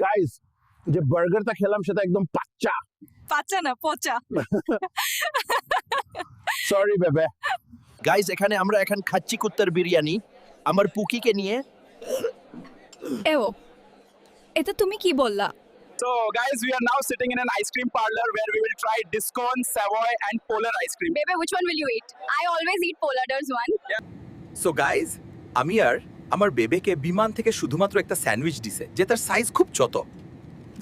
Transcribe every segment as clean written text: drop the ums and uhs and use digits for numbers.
Guys যে বার্গারটা খেলাম সেটা একদম পাচ্চা। পাচা না পচা। সরি বেবে। গাইস এখানে আমরা এখন খাচ্ছি কুত্তার বিরিয়ানি আমার পুকিকে নিয়ে। এও এটা তুমি কি বললা? So guys, we are now sitting in an ice cream parlor where we will try Discon, Savoy and Polar ice cream. Baby, which one will you eat? I always eat Polar's one. So guys আমি আর আমার বেবেকে বিমান থেকে শুধুমাত্র একটা sandwich দিছে যে তার size খুব ছোট।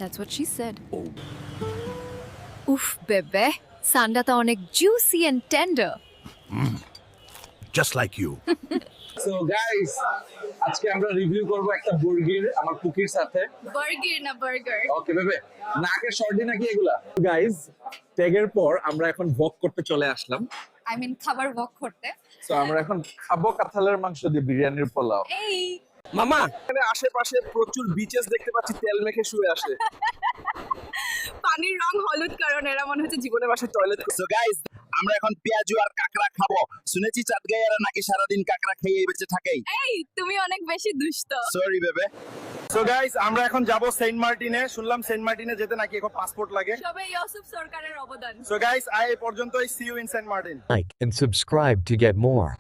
That's what she said. Oh. Oof, bebe. Sandata onek juicy and tender. Just like you. So guys আজকে আমরা রিভিউ করব একটা মুরগির আমার কুকির সাথে। Burger na burger. ওকে বেবে, নাকের শর্টি নাকি এগুলা? গাইস ট্যাগের পর আমরা এখন ভোগ করতে চলে আসলাম। I mean খাবার ওয়াক করতে। সো আমরা এখন খাবো কাঁঠালের মাংস দিয়ে বিরিয়ানির পোলাও। এই মামা এখানে আশেপাশে প্রচুর বিচেস দেখতে পাচ্ছি, তেল মেখে শুয়ে আসে। পানির রং হলুদ কারণ এরা মনে হচ্ছে জীবনে বাসে টয়লেট। সো গাইস আমরা এখন পেঁয়াজু আর কাকড়া খাবো। শুনেছি চাটগাঁইয়ারা নাকি সারাদিন কাকড়া খেয়ে বেঁচে থাকেই। এই তুমি অনেক বেশি দুষ্ট। সরি বেবে। সো গাইস আমরা এখন যাব সেন্ট মার্টিনে। শুনলাম সেন্ট মার্টিনে যেতে নাকি এখন পাসপোর্ট লাগে। সবে ইউসুফ সরকারের অবদান। সো গাইস এই পর্যন্তই, see you in Saint Martin. Like and subscribe to get more.